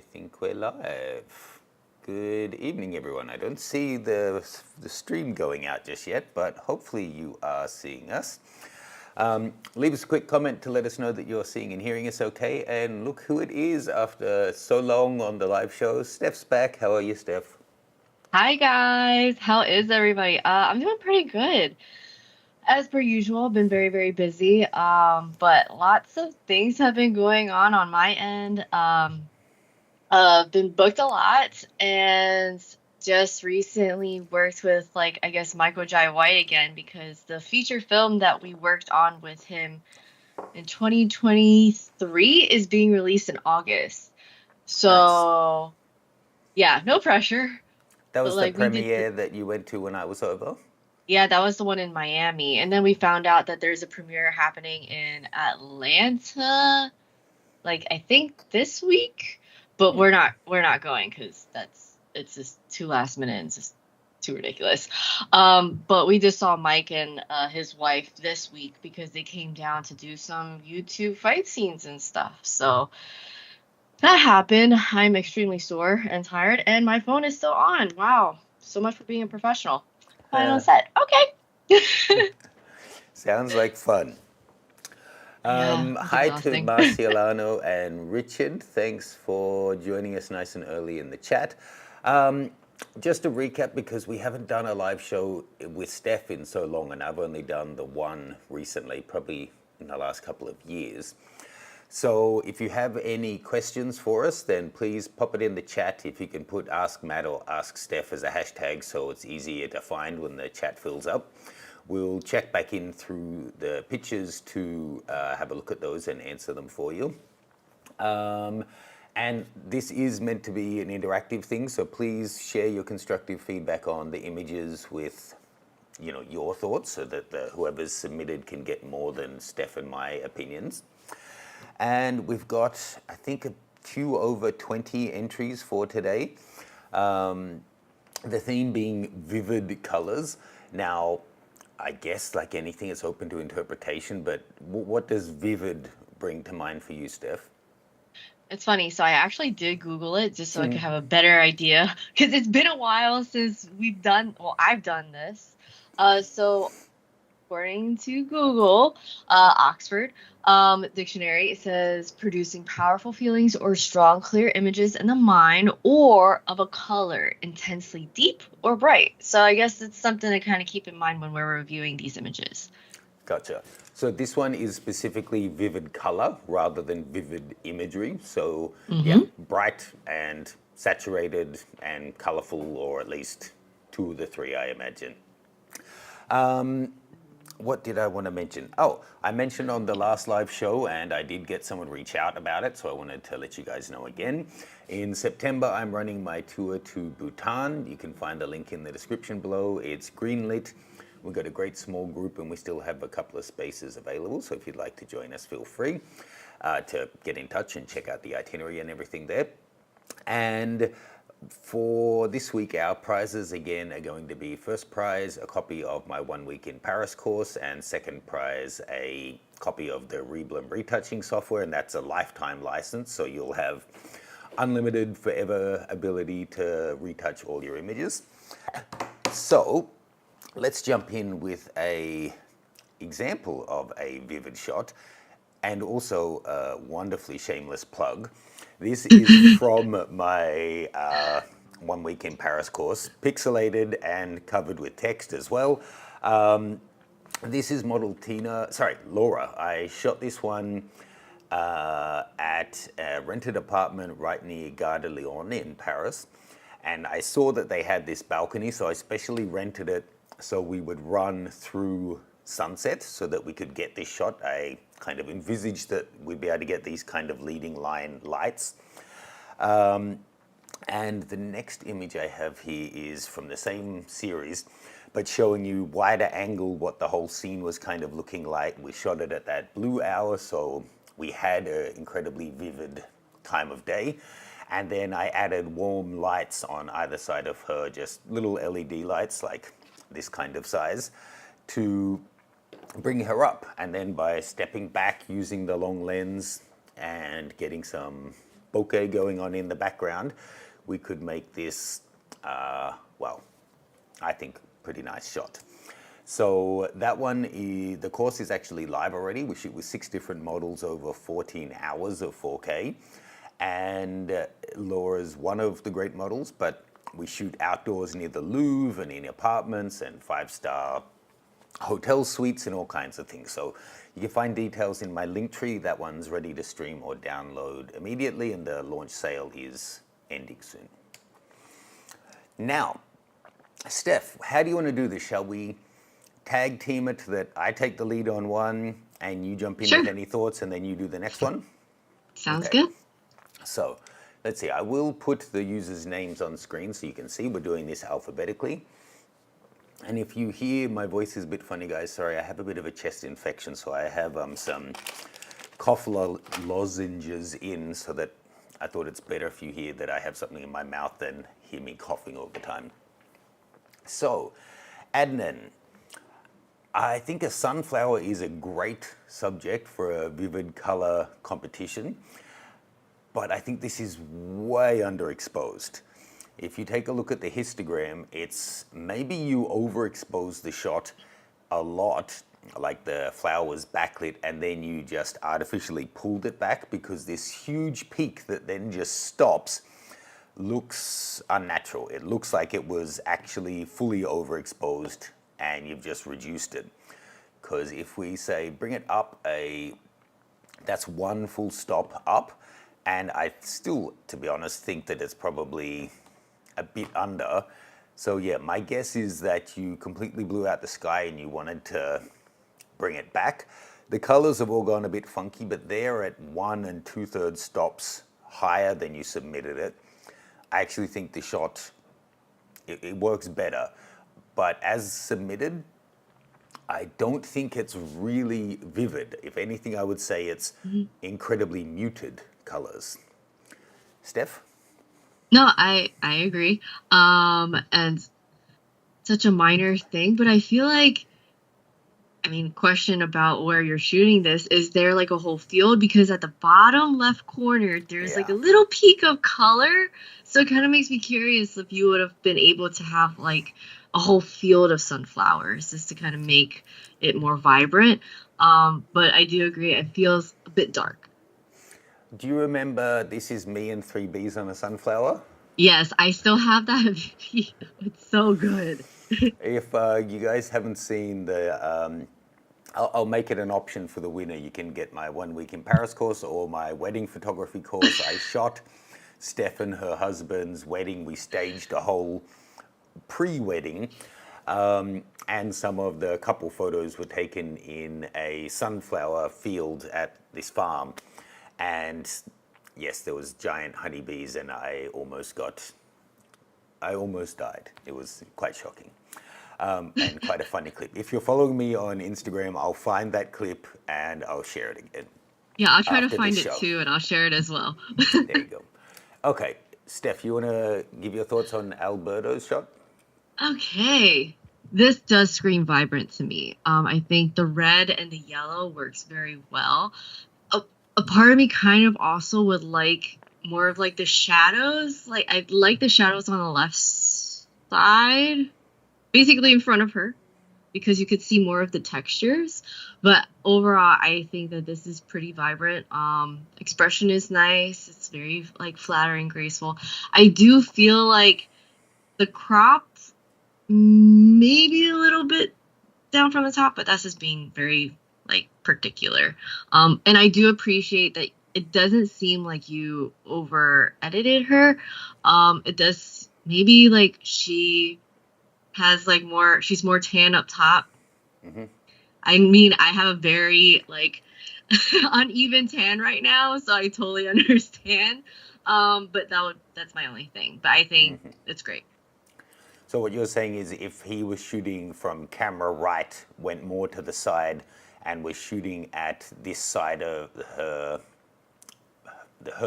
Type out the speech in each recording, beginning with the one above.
I think we're live. Good evening, everyone. I don't see the stream going out just yet, but hopefully you are seeing us. Leave us a quick comment to let us know that you're seeing and hearing us okay. And look who it is after so long on the live show. Steph's back. How are you, Steph? Hi guys, how is everybody? I'm doing pretty good. As per usual, been very, very busy. But lots of things have been going on my end. Been booked a lot and just recently worked with I guess Michael Jai White again because the feature film that we worked on with him in 2023 is being released in August. Nice. So yeah, no pressure. That But was the we did premiere that you went to when I was over? Yeah, that was the one in Miami. And then we found out that there's a premiere happening in Atlanta, I think this week. But we're not going because it's just too last minute and it's just too ridiculous. But we just saw Mike and his wife this week because they came down to do some YouTube fight scenes and stuff. So that happened. I'm extremely sore and tired, and my phone is still on. Wow. So much for being a professional. Final set. Okay. Sounds like fun. Yeah, it was Hi to exhausting. Marcialano and Richard. Thanks for joining us nice and early in the chat. Um, just to recap, because we haven't done a live show with Steph in so long, and I've only done the one recently, probably in the last couple of years. So if you have any questions for us, then please pop it in the chat. If you can put Ask Matt or Ask Steph as a hashtag so it's easier to find when the chat fills up. We'll check back in through the pictures to have a look at those and answer them for you. And this is meant to be an interactive thing, so please share your constructive feedback on the images with your thoughts so that whoever's submitted can get more than Steph and my opinions. And we've got, I think, a few over 20 entries for today. The theme being vivid colors. Now, I guess like anything, it's open to interpretation, but what does vivid bring to mind for you, Steph? It's funny. So I actually did Google it just so I could have a better idea because it's been a while since I've done this. So according to Google, Oxford Dictionary, it says producing powerful feelings or strong, clear images in the mind or of a color intensely deep or bright. So I guess it's something to kind of keep in mind when we're reviewing these images. Gotcha. So this one is specifically vivid color rather than vivid imagery. So yeah, Mm-hmm. bright and saturated and colorful, or at least two of the three, I imagine. What did I want to mention? Oh, I mentioned on the last live show, and I did get someone reach out about it, so I wanted to let you guys know again. In September, I'm running my tour to Bhutan. You can find the link in the description below. It's greenlit. We've got a great small group, and we still have a couple of spaces available, so if you'd like to join us, feel free to get in touch and check out the itinerary and everything there. And for this week, our prizes again are going to be first prize, a copy of my 1 week in Paris course, and second prize, a copy of the Reblum retouching software, and that's a lifetime license, so you'll have unlimited forever ability to retouch all your images. So let's jump in with a example of a vivid shot and also a wonderfully shameless plug. This is from my 1 week in Paris course, pixelated and covered with text as well. This is model Laura. I shot this one at a rented apartment right near Gare de Lyon in Paris. And I saw that they had this balcony, so I specially rented it so we would run through sunset so that we could get this shot. I kind of envisaged that we'd be able to get these kind of leading line lights. And the next image I have here is from the same series, but showing you wider angle what the whole scene was kind of looking like. We shot it at that blue hour, so we had an incredibly vivid time of day. And then I added warm lights on either side of her, just little LED lights like this kind of size, to bring her up. And then by stepping back using the long lens and getting some bokeh going on in the background, we could make this, well, I think pretty nice shot. So that one, the course is actually live already. We shoot with 6 different models over 14 hours of 4K. And Laura's one of the great models, but we shoot outdoors near the Louvre and in apartments and 5-star hotel suites and all kinds of things. So you can find details in my link tree. That one's ready to stream or download immediately, and the launch sale is ending soon. Now, Steph, how do you want to do this? Shall we tag team it that I take the lead on one and you jump in Sure. with any thoughts and then you do the next one? Sounds Okay. good. So let's see, I will put the users' names on screen so you can see we're doing this alphabetically. And if you hear my voice is a bit funny, guys, sorry, I have a bit of a chest infection, so I have some cough lozenges in, so that I thought it's better if you hear that I have something in my mouth than hear me coughing all the time. So, Adnan, I think a sunflower is a great subject for a vivid color competition, but I think this is way underexposed. If you take a look at the histogram, it's maybe you overexpose the shot a lot, like the flower was backlit, and then you just artificially pulled it back, because this huge peak that then just stops looks unnatural. It looks like it was actually fully overexposed and you've just reduced it. Because if we say bring it up that's one full stop up, and I still, to be honest, think that it's probably a bit under. So yeah, my guess is that you completely blew out the sky and you wanted to bring it back. The colors have all gone a bit funky, but they're at 1 2/3 stops higher than you submitted it. I actually think the shot, it works better, but as submitted, I don't think it's really vivid. If anything, I would say it's incredibly muted colors. Steph? No, I agree. And such a minor thing, but I feel like, I mean, question about where you're shooting this, is there like a whole field? Because at the bottom left corner, there's like a Yeah. little peak of color. So it kind of makes me curious if you would have been able to have like a whole field of sunflowers just to kind of make it more vibrant. But I do agree, it feels a bit dark. Do you remember This Is Me and 3 Bees on a Sunflower? Yes, I still have that video. It's so good. If you guys haven't seen I'll make it an option for the winner. You can get my 1 week in Paris course or my wedding photography course. I shot Steph and her husband's wedding. We staged a whole pre-wedding, and some of the couple photos were taken in a sunflower field at this farm. And yes, there was giant honeybees, and I almost died. It was quite shocking. And quite a funny clip. If you're following me on Instagram, I'll find that clip and I'll share it again Yeah, I'll try to after find this it show. too, and I'll share it as well. There you go. Okay, Steph, you want to give your thoughts on Alberto's shot? Okay. This does scream vibrant to me. I think the red and the yellow works very well. A part of me kind of also would like more of like the shadows. Like I like the shadows on the left side, basically in front of her, because you could see more of the textures. But overall, I think that this is pretty vibrant. Expression is nice. It's very like flattering, graceful. I do feel like the crop maybe a little bit down from the top, but that's just being very like particular. And I do appreciate that it doesn't seem like you over edited her. It does, maybe like she has like more, she's more tan up top. I mean, I have a very like uneven tan right now, so I totally understand. But that's my only thing. But I think it's great. So what you're saying is if he was shooting from camera right, went more to the side, and was shooting at this side of her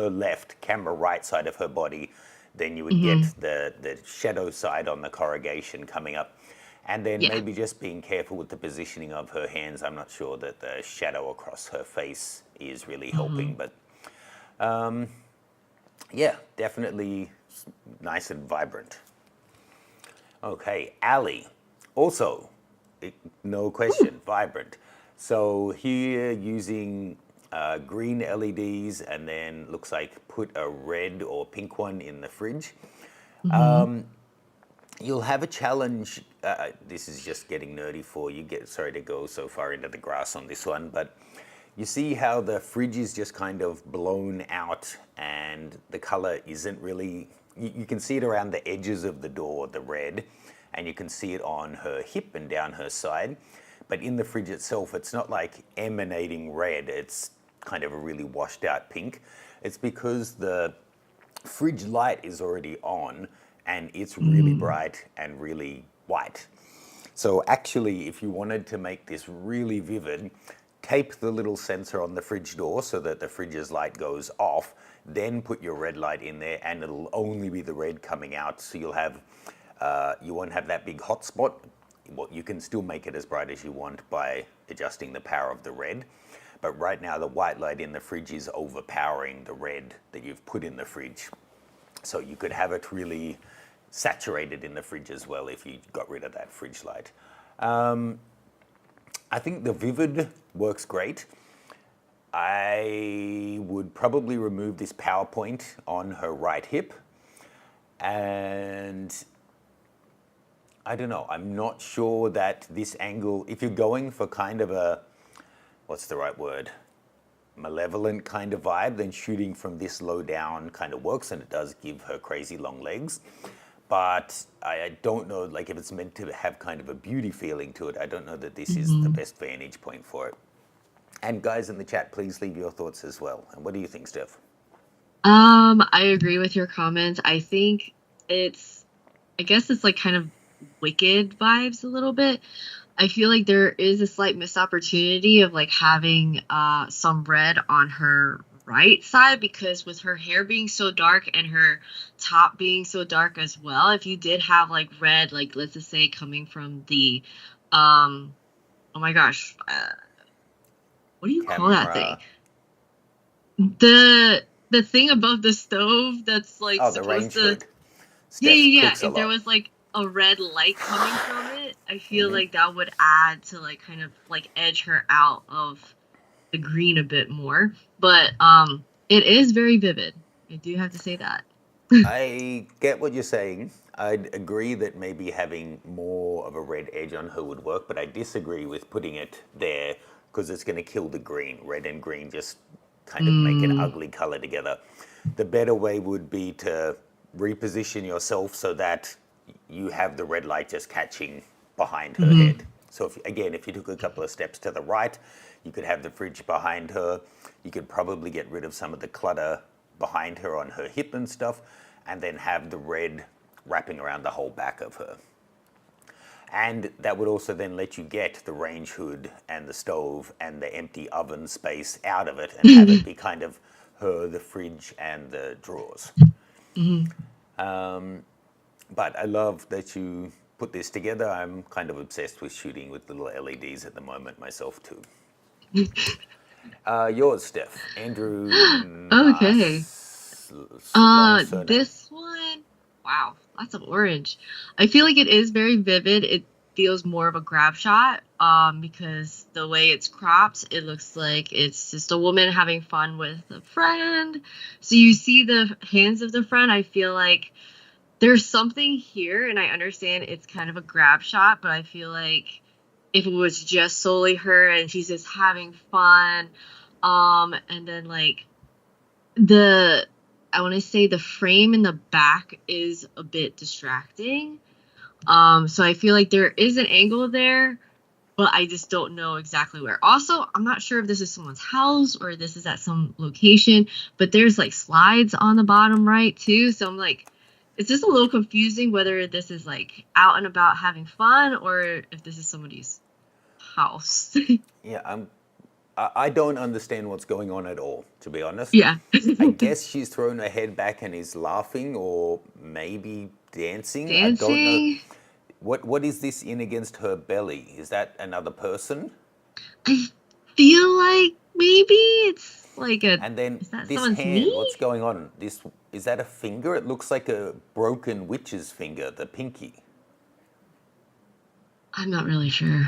left, camera right side of her body, then you would get the shadow side on the corrugation coming up. And then Yeah. maybe just being careful with the positioning of her hands. I'm not sure that the shadow across her face is really helping, but Yeah, definitely nice and vibrant. Okay, alley. Also, no question, vibrant. So here using green LEDs and then looks like put a red or pink one in the fridge. Hmm. You'll have a challenge. This is just getting nerdy for you. Sorry to go so far into the grass on this one, but you see how the fridge is just kind of blown out and the color isn't really. You can see it around the edges of the door, the red, and you can see it on her hip and down her side. But in the fridge itself, it's not like emanating red. It's kind of a really washed out pink. It's because the fridge light is already on and it's really Mm. bright and really white. So actually, if you wanted to make this really vivid, tape the little sensor on the fridge door so that the fridge's light goes off, then put your red light in there and it'll only be the red coming out. So you won't have that big hot spot. Well, you can still make it as bright as you want by adjusting the power of the red. But right now the white light in the fridge is overpowering the red that you've put in the fridge. So you could have it really saturated in the fridge as well if you got rid of that fridge light. I think the Vivid works great. I would probably remove this PowerPoint on her right hip. And I don't know, I'm not sure that this angle, if you're going for kind of a, what's the right word? Malevolent kind of vibe, then shooting from this low down kind of works, and it does give her crazy long legs. But I don't know, like if it's meant to have kind of a beauty feeling to it, I don't know that this is the Hmm. best vantage point for it. And guys in the chat, please leave your thoughts as well. And what do you think, Steph? I agree with your comments. I think it's, I guess it's like kind of wicked vibes a little bit. I feel like there is a slight missed opportunity of like having some red on her right side, because with her hair being so dark and her top being so dark as well, if you did have like red, like let's just say coming from the um oh my gosh, what do you call that thing? Camera. The thing above the stove that's like Oh, the supposed range to, hood. yeah, Steph yeah, yeah. cooks a If there lot. was like a red light coming from it, I feel like that would add to like kind of like edge her out of the green a bit more. But it is very vivid. I do have to say that. I get what you're saying. I'd agree that maybe having more of a red edge on her would work, but I disagree with putting it there because it's going to kill the green. Red and green just kind of make an Mm, ugly color together. The better way would be to reposition yourself so that you have the red light just catching behind her hmm. head. So if you took a couple of steps to the right, you could have the fridge behind her. You could probably get rid of some of the clutter behind her on her hip and stuff, and then have the red wrapping around the whole back of her. And that would also then let you get the range hood and the stove and the empty oven space out of it and have it be kind of her, the fridge, and the drawers. Hmm. But I love that you put this together. I'm kind of obsessed with shooting with little LEDs at the moment myself too. Yours, Steph. Andrew Okay. Nas, long surname. This one, wow, lots of orange. I feel like it is very vivid. It feels more of a grab shot, because the way it's cropped, it looks like it's just a woman having fun with a friend. So you see the hands of the friend. I feel like there's something here, and I understand it's kind of a grab shot, but I feel like if it was just solely her and she's just having fun, and then like the I want to say the frame in the back is a bit distracting. So I feel like there is an angle there, but I just don't know exactly where. Also, I'm not sure if this is someone's house or this is at some location, but there's like slides on the bottom right too. So I'm like, it's just a little confusing whether this is like out and about having fun or if this is somebody's house. Yeah, I don't understand what's going on at all, to be honest. Yeah. I guess she's thrown her head back and is laughing or maybe dancing. I don't know. Dancing. What is this in against her belly? Is that another person? I feel like maybe it's like a, And then is that this someone's hand, what's knee? going on? This is that a finger? It looks like a broken witch's finger, the pinky. I'm not really sure.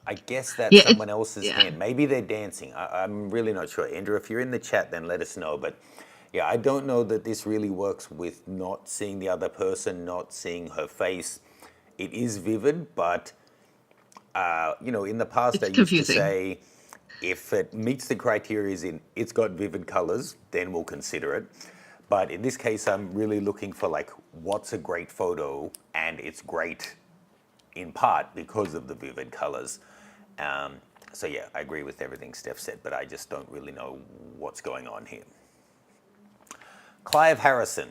I guess that's Yeah, it's, someone else's yeah. hand. Maybe they're dancing. I'm really not sure. Andrew, if you're in the chat, then let us know. But yeah, I don't know that this really works with not seeing the other person, not seeing her face. It is vivid, but in the past I It's used to confusing. say if it meets the criteria in it's got vivid colors, then we'll consider it. But in this case, I'm really looking for like what's a great photo, and it's great in part because of the vivid colors. Um, so yeah, I agree with everything Steph said, but I just don't really know what's going on here. Clive Harrison.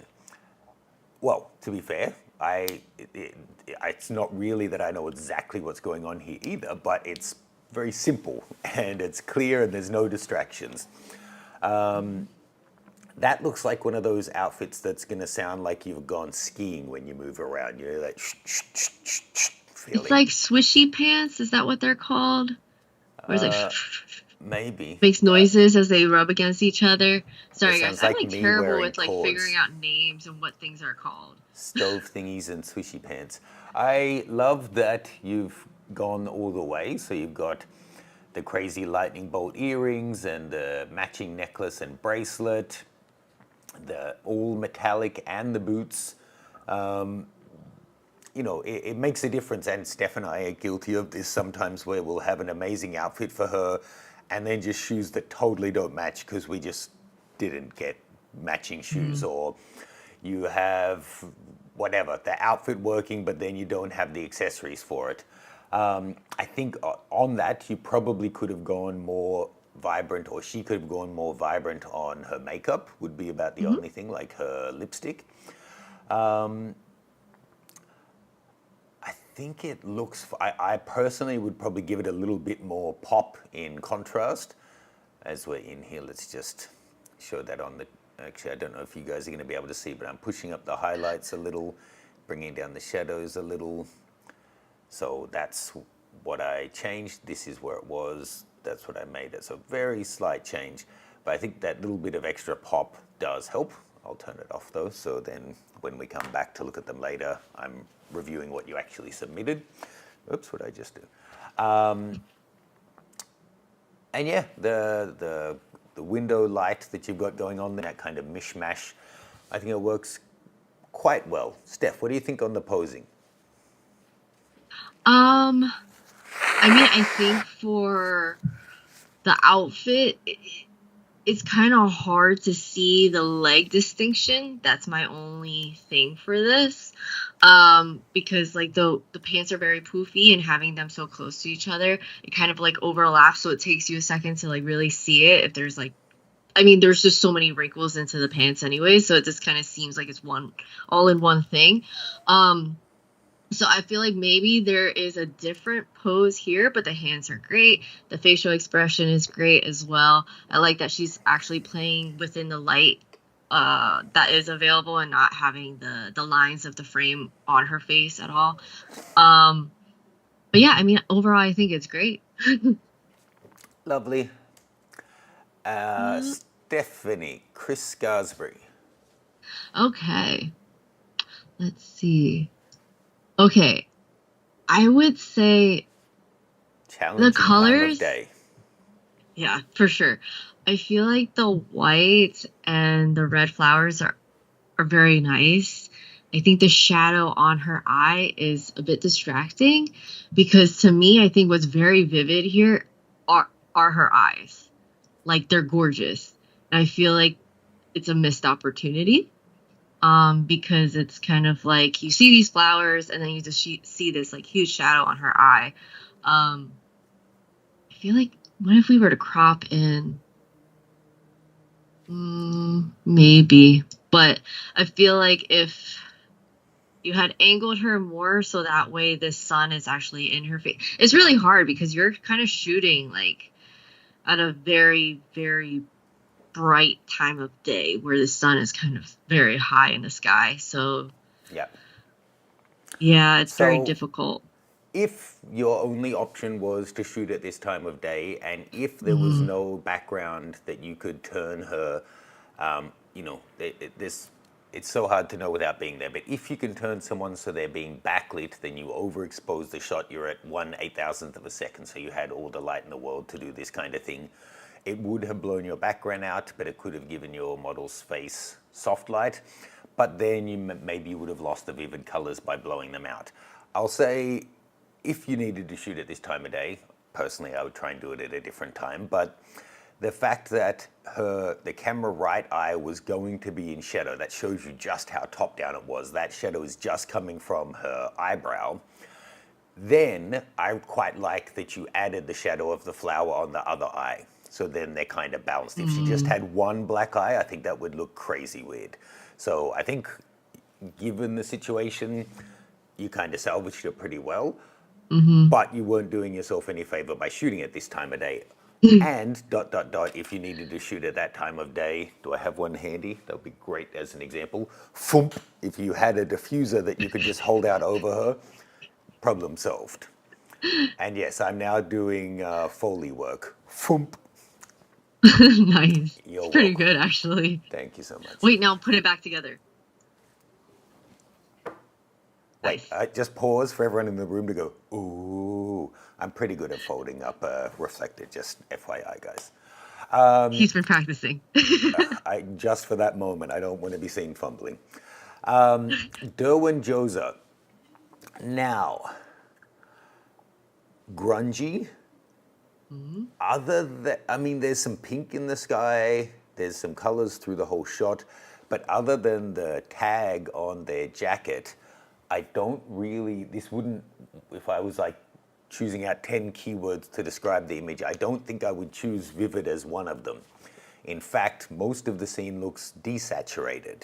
Well, to be fair, it's not really that I know exactly what's going on here either, but it's very simple and it's clear and there's no distractions. That looks like one of those outfits that's going to sound like you've gone skiing when you move around. You know, that It's feeling. like swishy pants. Is that what they're called? Or is it Maybe. makes noises as they rub against each other? It Sorry, guys. sounds I'm like like me terrible wearing with like figuring cords. out names and what things are called. Stove thingies and swishy pants. I love that you've gone all the way. So you've got the crazy lightning bolt earrings and the matching necklace and bracelet, the all metallic and the boots. It makes a difference. And Steph and I are guilty of this sometimes where we'll have an amazing outfit for her and then just shoes that totally don't match because we just didn't get matching shoes, Mm. or you have whatever, the outfit working, but then you don't have the accessories for it. I think on that, you probably could have gone more vibrant, or she could have gone more vibrant on her makeup, would be about the Hmm. only thing, like her lipstick. I think it looks, I personally would probably give it a little bit more pop in contrast. As we're in here, let's just show that on the, actually, I don't know if you guys are going to be able to see, but I'm pushing up the highlights a little, bringing down the shadows a little. So that's what I changed. This is where it was. That's what I made. It's a very slight change. But I think that little bit of extra pop does help. I'll turn it off though, so then when we come back to look at them later, I'm reviewing what you actually submitted. Oops, what did I just do? And yeah, the window light that you've got going on, that kind of mishmash, I think it works quite well. Steph, what do you think on the posing? Um, I mean, I think for the outfit, it's kind of hard to see the leg distinction. That's my only thing for this. Because like the pants are very poofy and having them so close to each other, it kind of like overlaps, so it takes you a second to like really see it. If there's like, I mean, there's just so many wrinkles into the pants anyway, so it just kind of seems like it's one all in one thing. Um, so I feel like maybe there is a different pose here, but the hands are great. The facial expression is great as well. I like that she's actually playing within the light that is available and not having the lines of the frame on her face at all. Um, but yeah, I mean, overall, I think it's great. Lovely. Uh, Stephanie, Chris Scarsbury. okay, let's see. Okay, I would say the Challenging time of colors. day. Yeah, for sure. I feel like the white and the red flowers are very nice. I think the shadow on her eye is a bit distracting because to me, I think what's very vivid here are her eyes. Like they're gorgeous. And I feel like it's a missed opportunity. Because it's kind of like you see these flowers and then you just see this like huge shadow on her eye. Um, I feel like what if we were to crop in? Maybe, but I feel like if you had angled her more so that way the sun is actually in her face. It's really hard because you're kind of shooting like at a very, very bright time of day where the sun is kind of very high in the sky. So Yeah. yeah, it's very So difficult. if your only option was to shoot at this time of day, and if there was Mm-hmm. no background that you could turn her, you know, it's so hard to know without being there. But if you can turn someone so they're being backlit, then you overexpose the shot. You're at 1/8000th of a second, so you had all the light in the world to do this kind of thing. It would have blown your background out, but it could have given your model's face soft light. But then maybe you would have lost the vivid colors by blowing them out. I'll say if you needed to shoot at this time of day, personally, I would try and do it at a different time. But the fact that the camera right eye was going to be in shadow, that shows you just how top down it was. That shadow is just coming from her eyebrow. Then I quite like that you added the shadow of the flower on the other eye. So then they're kind of balanced. If she just had one black eye, I think that would look crazy weird. So I think given the situation, you kind of salvaged it pretty well. But you weren't doing yourself any favor by shooting at this time of day. And ... if you needed to shoot at that time of day, do I have one handy? That would be great as an example. Foomp, if you had a diffuser that you could just hold out over her, problem solved. And yes, I'm now doing Foley work. Foomp. Nice. You're It's pretty welcome. good, actually. Thank you so much. Wait, now put it back together. Wait, Nice. just pause for everyone in the room to go, ooh. I'm pretty good at folding up reflector, just FYI, guys. He's been practicing. Just for that moment, I don't want to be seen fumbling. Derwin Joza. Now, grungy. Other than, I mean, there's some pink in the sky, there's some colors through the whole shot, but other than the tag on their jacket, I don't really, this wouldn't, if I was like choosing out 10 keywords to describe the image, I don't think I would choose vivid as one of them. In fact, most of the scene looks desaturated.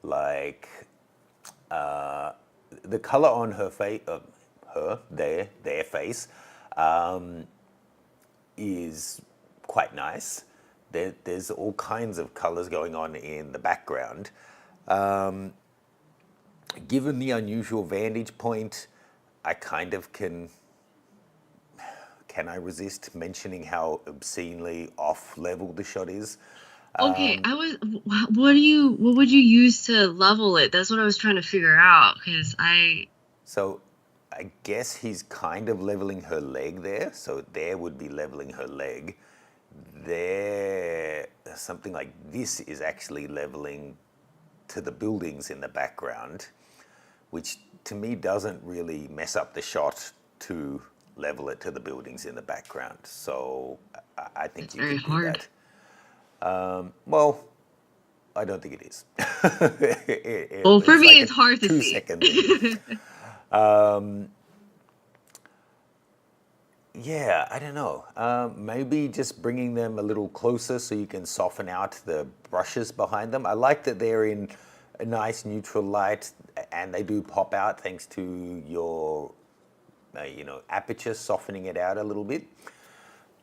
Like, the color on her face, their face, is quite nice. There's all kinds of colors going on in the background. Given the unusual vantage point, I kind of can I resist mentioning how obscenely off level the shot is? Okay, what would you use to level it? That's what I was trying to figure out, because So I guess he's kind of leveling her leg there. So there would be leveling her leg. There, something like this is actually leveling to the buildings in the background, which to me doesn't really mess up the shot to level it to the buildings in the background. So I think it's you very could do hard. that. Well, I don't think it is. Well, for It's me, like a it's hard to 2-second thing. see. Yeah, I don't know. Maybe just bringing them a little closer so you can soften out the brushes behind them. I like that they're in a nice neutral light and they do pop out thanks to your, aperture softening it out a little bit.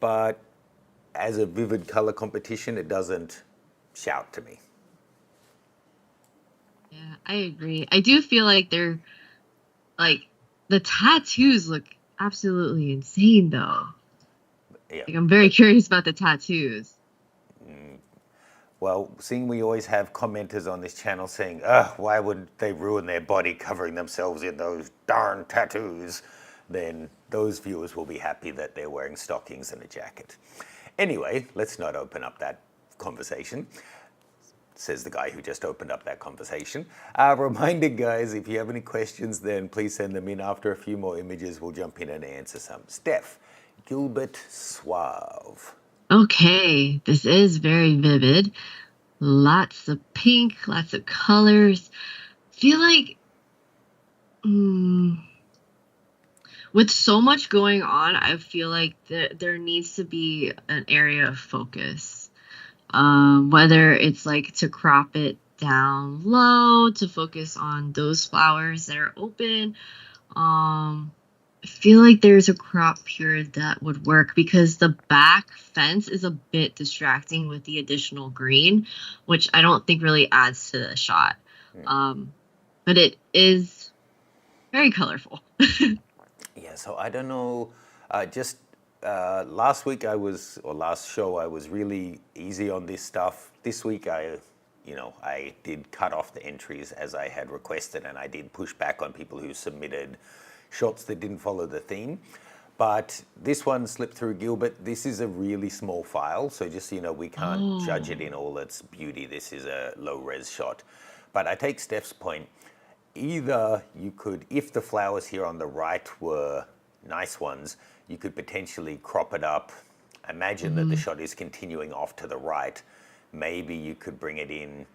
But as a vivid color competition, it doesn't shout to me. Yeah, I agree. I do feel like the tattoos look absolutely insane, though. Yeah. Like, I'm very curious about the tattoos. Well, seeing we always have commenters on this channel saying, ugh, why would they ruin their body covering themselves in those darn tattoos? Then those viewers will be happy that they're wearing stockings and a jacket. Anyway, let's not open up that conversation, says the guy who just opened up that conversation. Reminder, guys, if you have any questions, then please send them in. After a few more images, we'll jump in and answer some. Steph, Gilbert Suave. Okay, this is very vivid. Lots of pink, lots of colors. Feel like with so much going on, I feel like there needs to be an area of focus. Whether it's like to crop it down low, to focus on those flowers that are open. I feel like there's a crop here that would work because the back fence is a bit distracting with the additional green, which I don't think really adds to the shot. But it is very colorful. Yeah, so I don't know. Just last week or last show, I was really easy on this stuff. This week, I did cut off the entries as I had requested, and I did push back on people who submitted shots that didn't follow the theme. But this one slipped through Gilbert. This is a really small file, so just so you know, we can't judge it Oh. in all its beauty. This is a low res shot. But I take Steph's point. Either you could, if the flowers here on the right were nice ones, you could potentially crop it up. Imagine that the Mm-hmm. shot is continuing off to the right. Maybe you could bring it in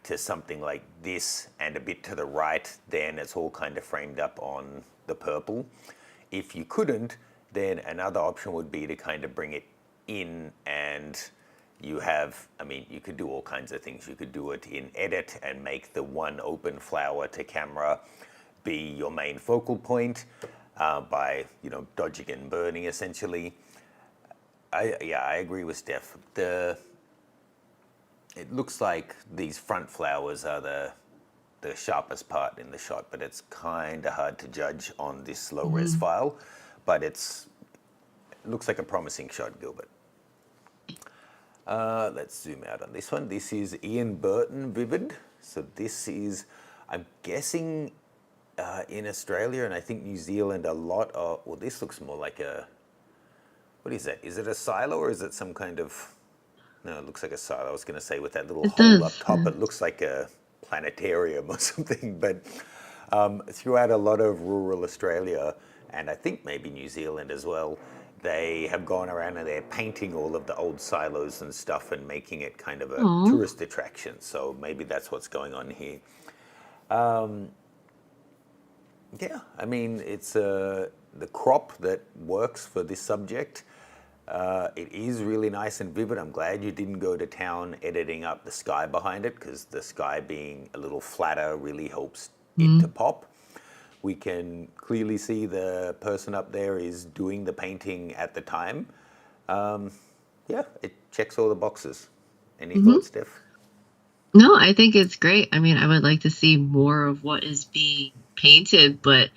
to something like this and a bit to the right, then it's all kind of framed up on the purple. If you couldn't, then another option would be to kind of bring it in, and you could do all kinds of things. You could do it in edit and make the one open flower to camera be your main focal point by, dodging and burning essentially. I agree with Steph. It looks like these front flowers are the sharpest part in the shot, but it's kind of hard to judge on this low res Mm-hmm. file. But it looks like a promising shot, Gilbert. Let's zoom out on this one. This is Ian Burton Vivid. So this is, I'm guessing, in Australia and I think New Zealand, a lot of, well, this looks more like what is that? Is it a silo or is it some kind of, no, it looks like a silo. I was going to say with that little It hole up does. top, it looks like a planetarium or something. But throughout a lot of rural Australia, and I think maybe New Zealand as well, they have gone around and they're painting all of the old silos and stuff and making it kind of a Oh. tourist attraction. So maybe that's what's going on here. Yeah, I mean, it's the crop that works for this subject. It is really nice and vivid. I'm glad you didn't go to town editing up the sky behind it, because the sky being a little flatter really helps it to Mm-hmm. pop. We can clearly see the person up there is doing the painting at the time. Yeah, it checks all the boxes. Any Mm-hmm. thoughts, Steph? No, I think it's great. I mean, I would like to see more of what is being painted, but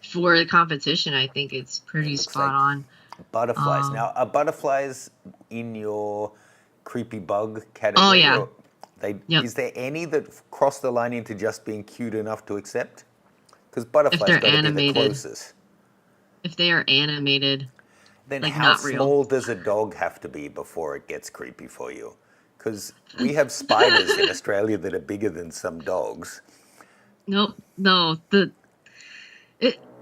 for the competition, I think it's It pretty looks spot like on. butterflies. Um, Now, are butterflies in your creepy bug oh category, yeah, or yep. is there any that cross the line into just being cute enough to accept? Because If butterflies they're got to be the animated, closest. if they are animated, Then like how not real. small does a dog have to be before it gets creepy for you? Because we have spiders in Australia that are bigger than some dogs. Nope, no.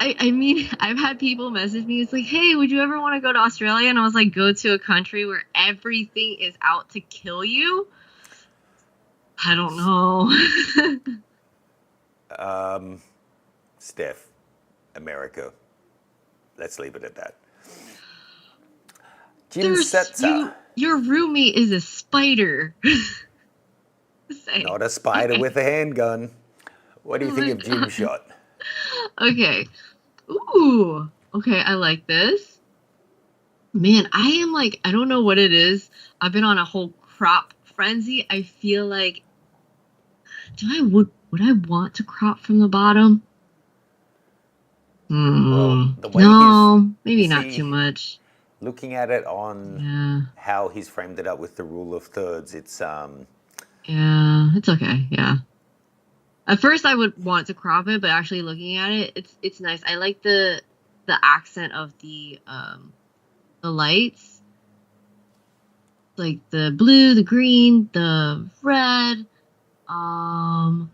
I mean, I've had people message me. It's like, hey, would you ever want to go to Australia? And I was like, go to a country where everything is out to kill you? I don't know. Steph, America. Let's leave it at that. Jim There's Setzer, your roommate is a spider. Say. not a spider Okay. with a handgun. What do you Oh think my of Jim's god. shot? Okay. Ooh. Okay, I like this. Man, I am like, I don't know what it is. I've been on a whole crop frenzy. I feel like, would I want to crop from the bottom? Well, Hmm. the way No, you maybe not too see, much. looking at it on Yeah. how he's framed it up with the rule of thirds, it's Yeah, it's okay. Yeah. At first I would want to crop it, but actually looking at it, it's nice. I like the accent of the lights. Like the blue, the green, the red. Um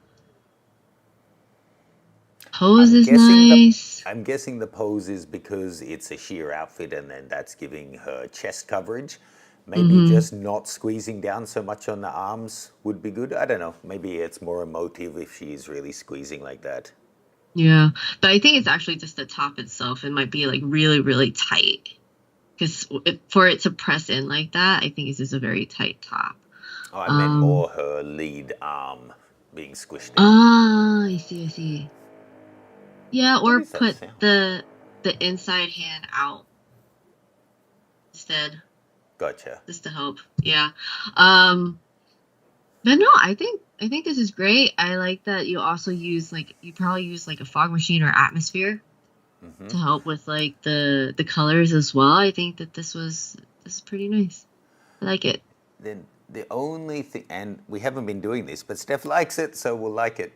Pose I'm is guessing the nice. I'm guessing the pose is because it's a sheer outfit and then that's giving her chest coverage. Maybe Mm-hmm. just not squeezing down so much on the arms would be good. I don't know. Maybe it's more emotive if she's really squeezing like that. Yeah. But I think it's actually just the top itself. It might be like really, really tight. Because for it to press in like that, I think it's just a very tight top. Oh, I meant Um, more her lead arm being squished down. I see, I see. Yeah, What or is that put sound? the inside hand out instead, Gotcha. just to help. Yeah. Um, but no, I think this is great. I like that you also use like you probably use like a fog machine or atmosphere. to help with like the colors as well. I think that this is pretty nice. I like it. Then the only thing, and we haven't been doing this, but Steph likes it, so we'll like it.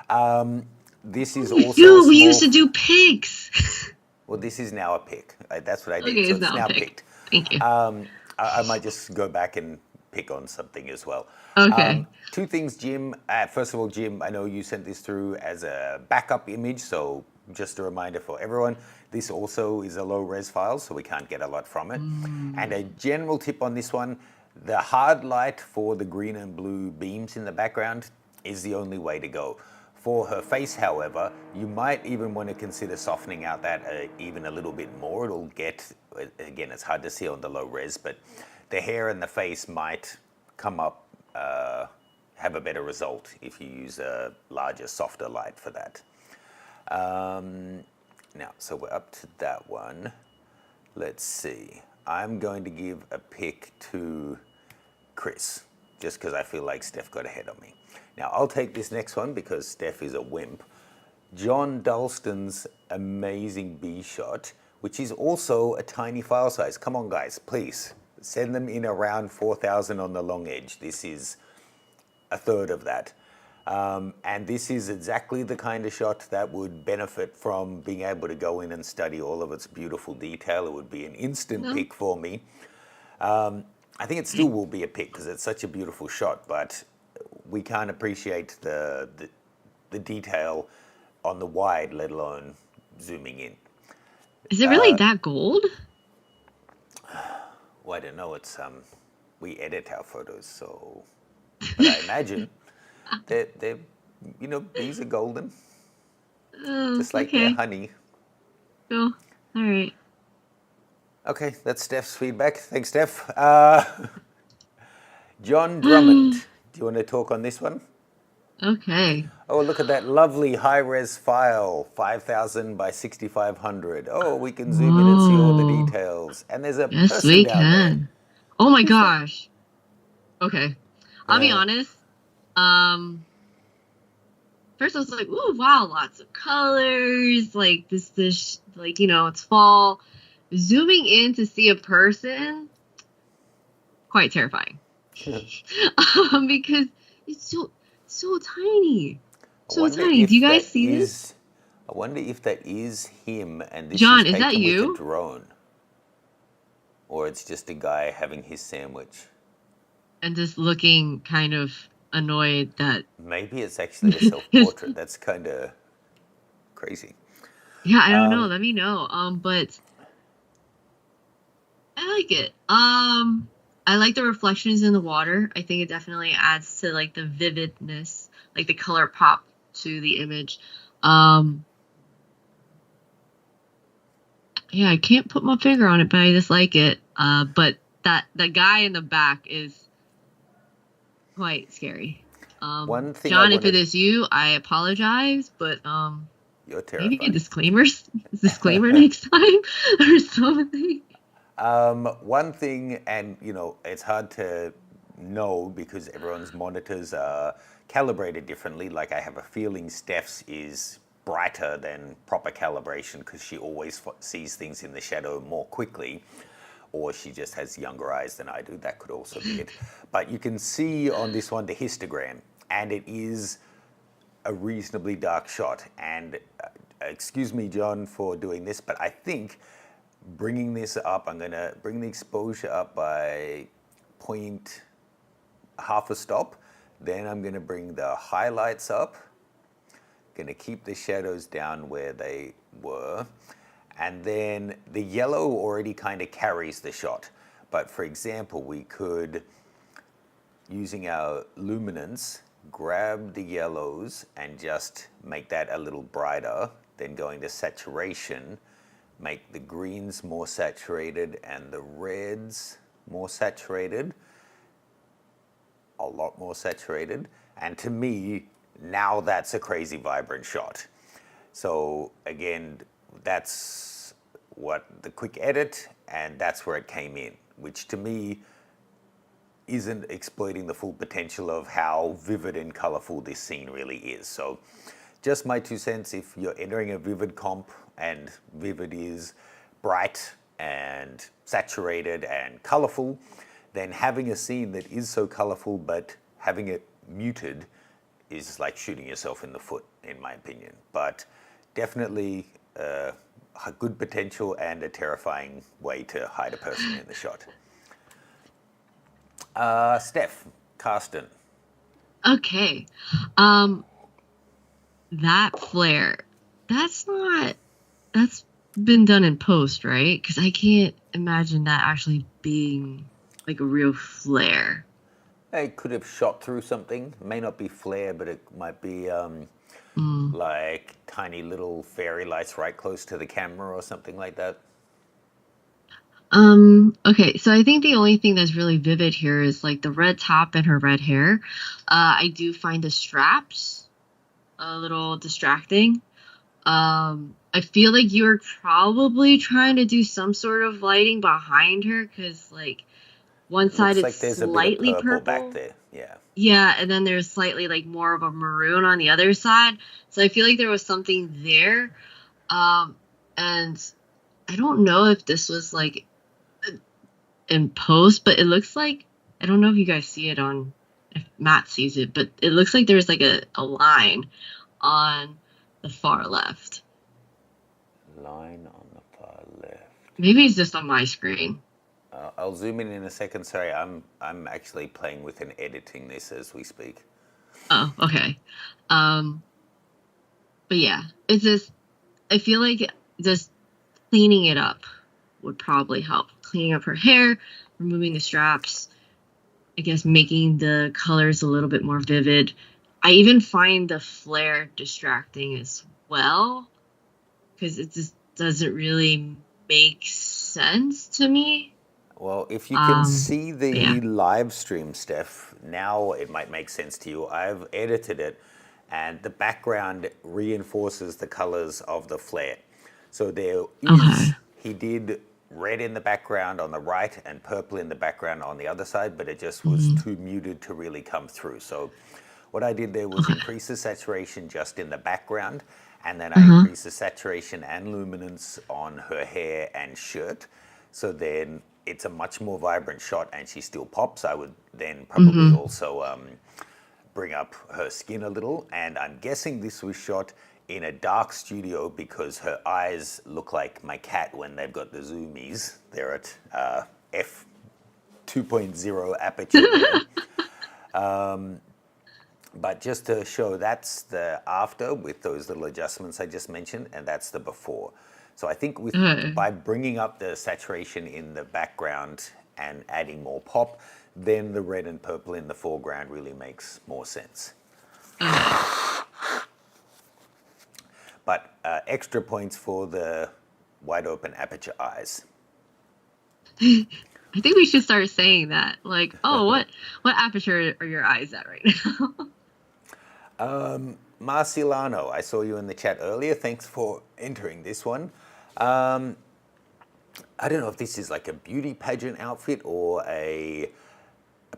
Um, this is also a Dude, we small. used to do pigs. Well, this is now a pick. That's what I did. Okay, So it's it's now a now pig. picked. Thank you. I might just go back and pick on something as well. Okay. Two things, Jim. First of all, Jim, I know you sent this through as a backup image, so just a reminder for everyone. This also is a low res file, so we can't get a lot from it. And a general tip on this one, the hard light for the green and blue beams in the background is the only way to go. For her face, however, you might even want to consider softening out that even a little bit more. It'll get, again, it's hard to see on the low res, but the hair and the face might come up, have a better result if you use a larger, softer light for that. Now, so we're up to that one. Let's see. I'm going to give a pick to Chris, just because I feel like Steph got ahead of me. Now, I'll take this next one because Steph is a wimp. John Dalston's amazing B shot, which is also a tiny file size. Come on, guys, please. Send them in around 4,000 on the long edge. This is a third of that. And this is exactly the kind of shot that would benefit from being able to go in and study all of its beautiful detail. It would be an instant pick for me. I think it still will be a pick because it's such a beautiful shot, but we can't appreciate the detail on the wide, let alone zooming in. Is it really that gold? Well, I don't know. It's we edit our photos, so. But I imagine they're bees are golden, Oh, just like their okay. honey. Cool. All right. Okay, that's Steph's feedback. Thanks, Steph. John Drummond, do you want to talk on this one? Okay. Oh, look at that lovely high-res file, 5,000 by 6,500. Oh, we can zoom in and see all the Whoa. details. And there's a Yes, person we down there. can. Oh my Who's that? gosh. Okay. I'll be honest. Um, First I was like, "Ooh, wow, lots of colors. Like this, like, it's fall." Zooming in to see a person, quite terrifying. Because it's so tiny. I So wonder tiny. Do you if guys that see this? is. I wonder if that is him, and this is John, is that taken with a you? drone, or it's just a guy having his sandwich. And just looking kind of annoyed that Maybe it's actually a his self-portrait. That's kind of crazy. yeah, I don't know. Let me know. But I like it. I like the reflections in the water. I think it definitely adds to like the vividness, like the color pop to the image. Um, yeah, I can't put my finger on it, but I just like it. But that guy in the back is quite scary. One thing I John, if it wanted. is you, I apologize, but You're maybe a terrifying. disclaimer next time or something. One thing, and it's hard to know because everyone's monitors are calibrated differently. Like I have a feeling Steph's is brighter than proper calibration because she always sees things in the shadow more quickly, or she just has younger eyes than I do. That could also be it. But you can see on this one the histogram, and it is a reasonably dark shot. And excuse me, John, for doing this, but I think bringing this up, I'm going to bring the exposure up by half a stop. Then I'm going to bring the highlights up. Going to keep the shadows down where they were. And then the yellow already kind of carries the shot. But for example, we could, using our luminance, grab the yellows and just make that a little brighter. Then going to saturation, make the greens more saturated and the reds more saturated, a lot more saturated. And to me, now that's a crazy vibrant shot. So again, that's what the quick edit, and that's where it came in, which to me isn't exploiting the full potential of how vivid and colorful this scene really is. So just my 2 cents, if you're entering a vivid comp and vivid is bright and saturated and colorful, then having a scene that is so colorful but having it muted is like shooting yourself in the foot, in my opinion. But definitely a good potential and a terrifying way to hide a person in the shot. Steph, Karsten. Okay. Um, that flare, that's not, that's been done in post, right? Because I can't imagine that actually being like a real flare. It could have shot through something. It may not be flare, but it might be Mm. like tiny little fairy lights right close to the camera or something like that. Okay, so I think the only thing that's really vivid here is like the red top and her red hair. I do find the straps a little distracting. I feel like you were probably trying to do some sort of lighting behind her because like one side Looks it's like there's a bit of slightly purple back purple. there. Yeah. Yeah, and then there's slightly like more of a maroon on the other side. So I feel like there was something there. Um, and I don't know if this was like in post, but it looks like I don't know if you guys see it on if Matt sees it, but it looks like there's like a line on the far left. Line on the far left. Maybe it's just on my screen. I'll zoom in a second. Sorry, I'm actually playing with and editing this as we speak. Oh, okay. Um, but yeah, it's just I feel like just cleaning it up would probably help. Cleaning up her hair, removing the straps, I guess making the colors a little bit more vivid. I even find the flare distracting as well because it just doesn't really make sense to me. Well, if you can Um, see but yeah. the live stream, Steph, now it might make sense to you. I've edited it, and the background reinforces the colors of the flare. So there Okay. is, he did red in the background on the right and purple in the background on the other side, but it just was Hmm. too muted to really come through. So what I did there was Okay. increase the saturation just in the background, and then Uh I huh. increased the saturation and luminance on her hair and shirt. So then it's a much more vibrant shot, and she still pops. I would then probably Hmm. also bring up her skin a little, and I'm guessing this was shot in a dark studio because her eyes look like my cat when they've got the zoomies. They're at f 2.0 aperture there. But just to show, that's the after with those little adjustments I just mentioned, and that's the before. So I think with Okay. by bringing up the saturation in the background and adding more pop, then the red and purple in the foreground really makes more sense. Okay. But extra points for the wide open aperture eyes. I think we should start saying that. Like, oh, what aperture are your eyes at right now? Marcelano, I saw you in the chat earlier. Thanks for entering this one. I don't know if this is like a beauty pageant outfit or a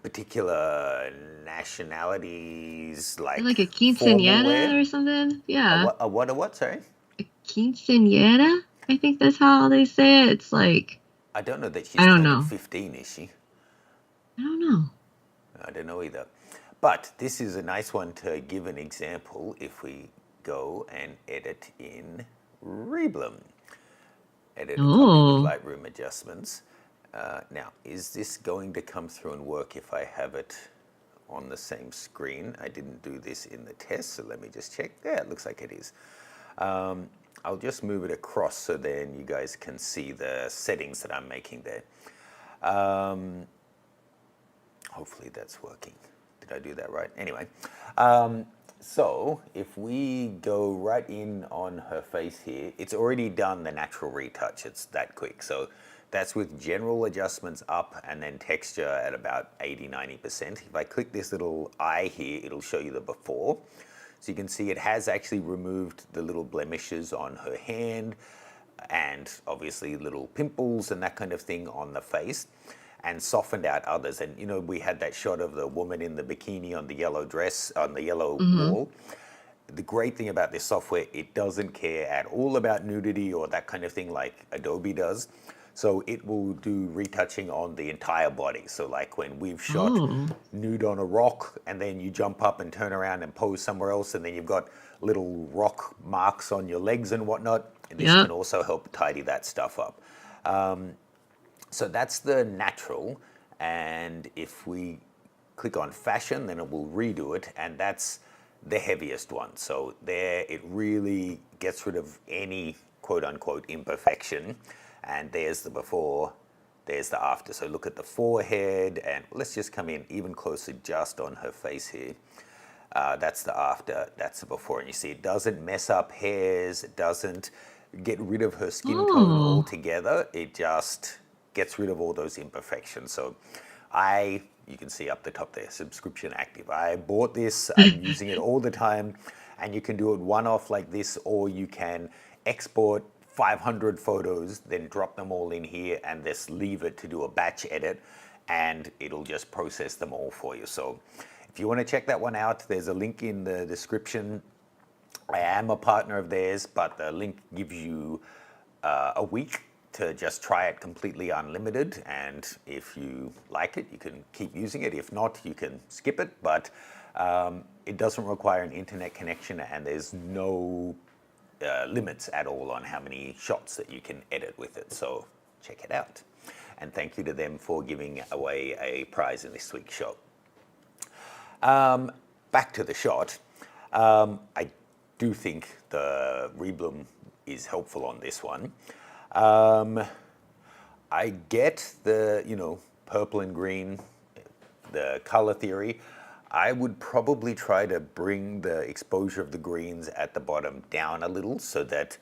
particular nationality's like Like a formal wear. quinceañera or something? Yeah, A what, sorry? a quinceañera. I think that's how they say it. It's like I don't know that I she's don't turning know. 15, is she? I don't know. I don't know either. But this is a nice one to give an example if we go and edit in Reblum. Edit a copy with Oh, Lightroom adjustments. Now, is this going to come through and work if I have it on the same screen? I didn't do this in the test, so let me just check. Yeah, it looks like it is. I'll just move it across so then you guys can see the settings that I'm making there. Hopefully that's working. Did I do that right? Anyway, so if we go right in on her face here, it's already done the natural retouch. It's that quick. So that's with general adjustments up and then texture at about 80, 90%. If I click this little eye here, it'll show you the before. So you can see it has actually removed the little blemishes on her hand and obviously little pimples and that kind of thing on the face and softened out others. And you know, we had that shot of the woman in the bikini on the yellow dress, on the yellow mm-hmm. wall. the great thing about this software, it doesn't care at all about nudity or that kind of thing like Adobe does. So it will do retouching on the entire body. So like when we've shot Oh, nude on a rock and then you jump up and turn around and pose somewhere else and then you've got little rock marks on your legs and whatnot, this yep. can also help tidy that stuff up. So that's the natural. And if we click on fashion, then it will redo it. And that's the heaviest one. So there it really gets rid of any quote unquote imperfection. And there's the before, there's the after. So look at the forehead, and let's just come in even closer just on her face here. That's the after, that's the before. And you see it doesn't mess up hairs, it doesn't get rid of her skin tone Oh. altogether. It just gets rid of all those imperfections. So you can see up the top there, subscription active. I bought this, I'm using it all the time, and you can do it one-off like this, or you can export 500 photos, then drop them all in here and just leave it to do a batch edit, and it'll just process them all for you. So if you want to check that one out, there's a link in the description. I am a partner of theirs, but the link gives you a week to just try it completely unlimited, and if you like it, you can keep using it. If not, you can skip it, but it doesn't require an internet connection, and there's no limits at all on how many shots that you can edit with it. So check it out. And thank you to them for giving away a prize in this week's show. Back to the shot. I do think the rebloom is helpful on this one. I get the, purple and green, the color theory. I would probably try to bring the exposure of the greens at the bottom down a little so that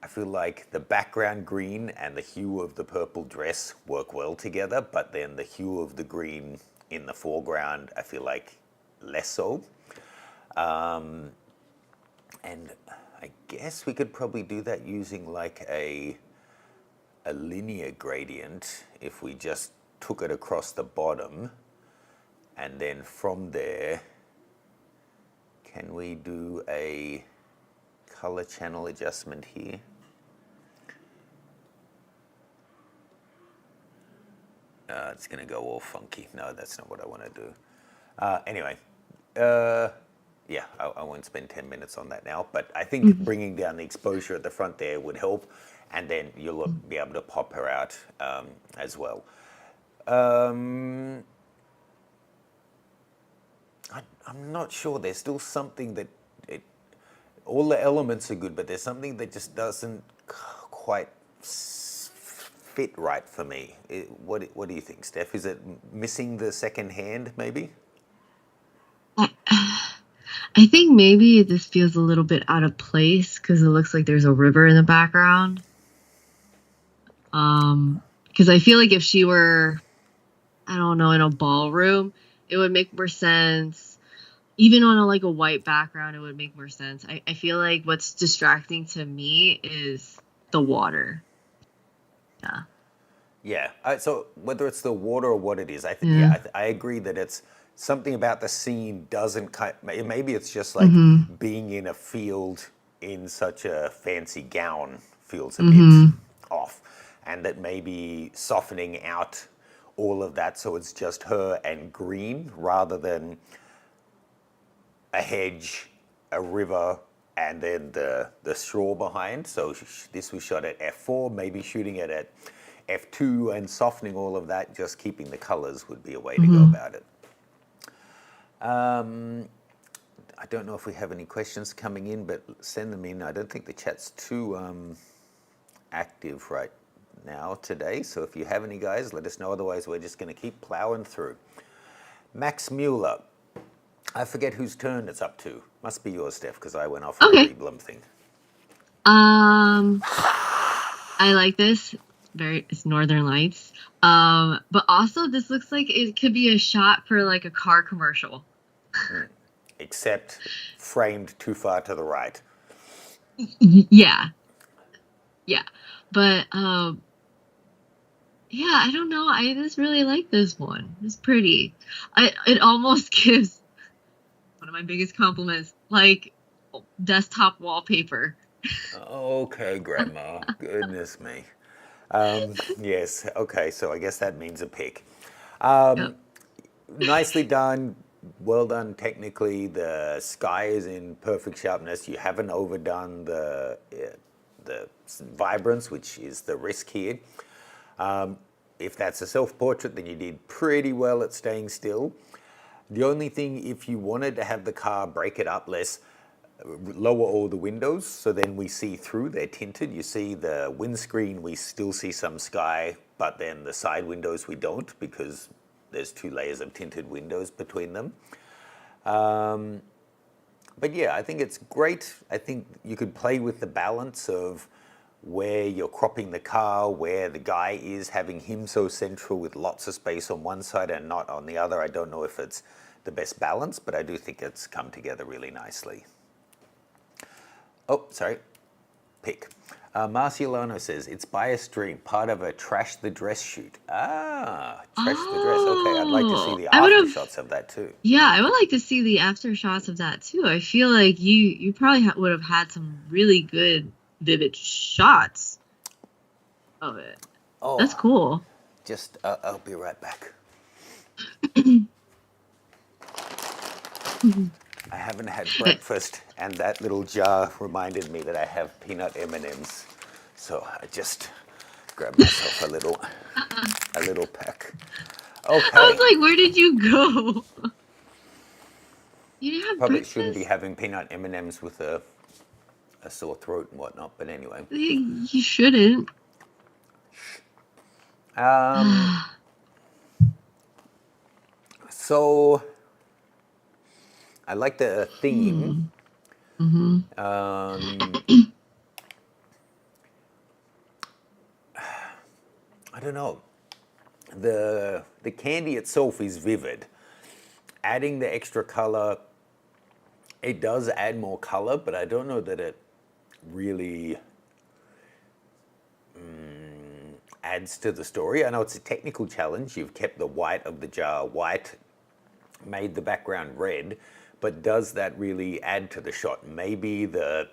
I feel like the background green and the hue of the purple dress work well together, but then the hue of the green in the foreground, I feel like less so. And I guess we could probably do that using like a linear gradient if we just took it across the bottom, and then from there, can we do a color channel adjustment here? It's gonna go all funky. No, that's not what I wanna do. Anyway, yeah, I won't spend 10 minutes on that now, but I think bringing down the exposure at the front there would help, and then you'll be able to pop her out as well. I'm not sure. There's still something that all the elements are good, but there's something that just doesn't quite fit right for me. What do you think, Steph? Is it missing the second hand, maybe? I think maybe this feels a little bit out of place because it looks like there's a river in the background. Because I feel like if she were, I don't know, in a ballroom, it would make more sense. Even on a white background, it would make more sense. I feel like what's distracting to me is the water. Yeah. Yeah. So whether it's the water or what it is, I think Yeah. I agree that it's something about the scene doesn't maybe it's just like being in a field in such a fancy gown feels a bit off, and that maybe softening out all of that so it's just her and green rather than a hedge, a river, and then the straw behind. So this was shot at f4, maybe shooting it at f2 and softening all of that, just keeping the colors would be a way to go about it. I don't know if we have any questions coming in, but send them in. I don't think the chat's too active right now today, so if you have any, guys, let us know. Otherwise, we're just going to keep plowing through. Max Mueller. I forget whose turn it's up to. Must be yours, Steph, because I went off on Okay. the Reblum thing. I like this. It's Northern Lights. But also this looks like it could be a shot for like a car commercial. Except framed too far to the right. Yeah. Yeah. But yeah, I don't know. I just really like this one. It's pretty. It almost gives one of my biggest compliments, like desktop wallpaper. Okay, Grandma. Goodness me. Yes. Okay. So I guess that means a pick. Yep. Nicely done. Well done technically. The sky is in perfect sharpness. You haven't overdone the vibrance, which is the risk here. If that's a self-portrait, then you did pretty well at staying still. The only thing, if you wanted to have the car break it up less, lower all the windows so then we see through. They're tinted. You see the windscreen, we still see some sky, but then the side windows we don't because there's 2 layers of tinted windows between them. But yeah, I think it's great. I think you could play with the balance of where you're cropping the car, where the guy is, having him so central with lots of space on one side and not on the other. I don't know if it's the best balance, but I do think it's come together really nicely. Oh, sorry. Pick. Marciolano says, it's by a stream, part of a Trash the Dress shoot. Ah, Trash the Dress. Okay, I'd like to see Oh, the I would after have. shots of that too. Yeah, I would like to see the after shots of that too. I feel like you probably would have had some really good vivid shots of it. That's Oh, cool. just, I'll be right back. I haven't had breakfast, and that little jar reminded me that I have peanut M&Ms. So I just grabbed myself a little pack. I was Okay, like, where did you go? You didn't have probably shouldn't be breakfast? having peanut M&Ms with a sore throat and whatnot, but anyway. You shouldn't. Um, so I like the theme. Hmm. Mm-hmm. I don't know. The candy itself is vivid. Adding the extra color, it does add more color, but I don't know that it really adds to the story. I know it's a technical challenge. You've kept the white of the jar white, made the background red, but does that really add to the shot? Maybe the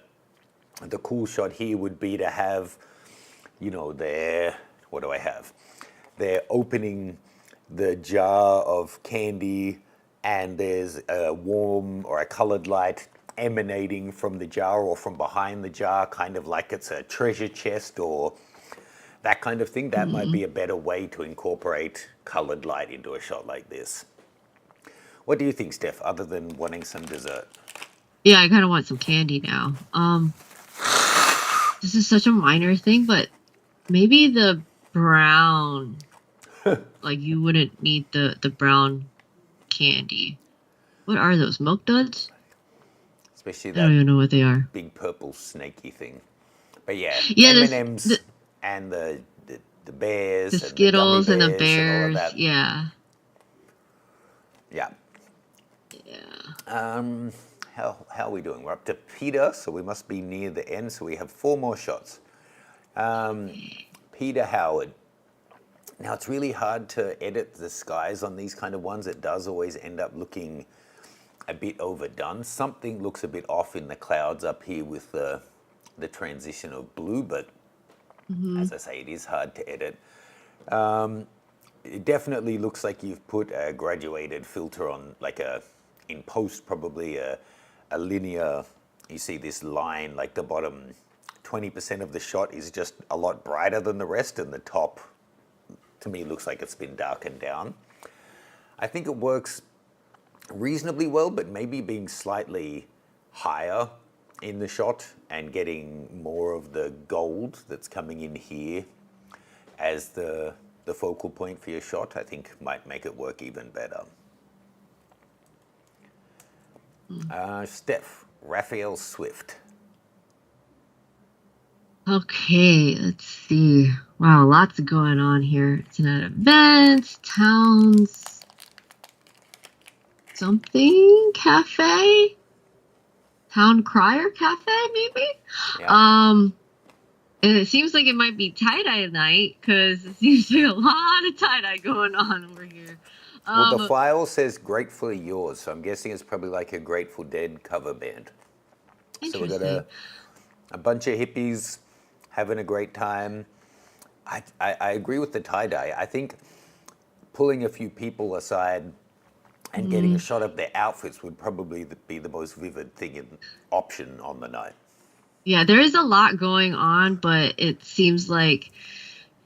cool shot here would be to have, what do I have? They're opening the jar of candy and there's a warm or a colored light emanating from the jar or from behind the jar, kind of like it's a treasure chest or that kind of thing. That might be a better way to incorporate colored light into a shot like this. What do you think, Steph, other than wanting some dessert? Yeah, I kind of want some candy now. This is such a minor thing, but maybe the brown, like you wouldn't need the brown candy. What are those? Milk duds? Especially I don't that even know what they are. big purple snaky thing. But yeah, Yeah, M&Ms and the the bears and the gummy Skittles and the bears and all of bears. that. Yeah. Yeah. Yeah. How are we doing? We're up to Peter, so we must be near the end. So we have 4 more shots. Peter Howard. Now it's really hard to edit the skies on these kind of ones. It does always end up looking a bit overdone. Something looks a bit off in the clouds up here with the transition of blue, but Hmm. as I say, it is hard to edit. It definitely looks like you've put a graduated filter on, like in post probably a linear, you see this line, like the bottom 20% of the shot is just a lot brighter than the rest, and the top, to me, looks like it's been darkened down. I think it works reasonably well, but maybe being slightly higher in the shot and getting more of the gold that's coming in here as the focal point for your shot, I think might make it work even better. Steph, Raphael Swift. Okay, let's see. Wow, lots going on here. It's an event, towns, something, cafe, town crier cafe, maybe. Yeah. And it seems like it might be tie-dye night because it seems like a lot of tie-dye going on over here. Well, the file says Gratefully Yours, so I'm guessing it's probably like a Grateful Dead cover band. So we got Interesting. a bunch of hippies having a great time. I agree with the tie-dye. I think pulling a few people aside and getting a Mm. shot of their outfits would probably be the most vivid thing in option on the night. Yeah, there is a lot going on, but it seems like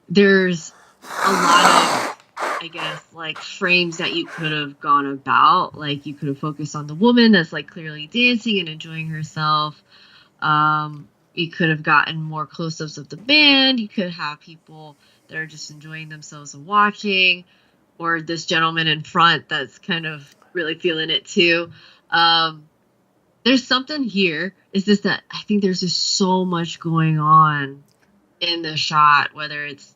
there's a lot of, I guess, like frames that you could have gone about. Like you could have focused on the woman that's like clearly dancing and enjoying herself. You could have gotten more close-ups of the band. You could have people that are just enjoying themselves and watching, or this gentleman in front that's kind of really feeling it too. Um, there's something here. It's just that I think there's just so much going on in the shot. Whether it's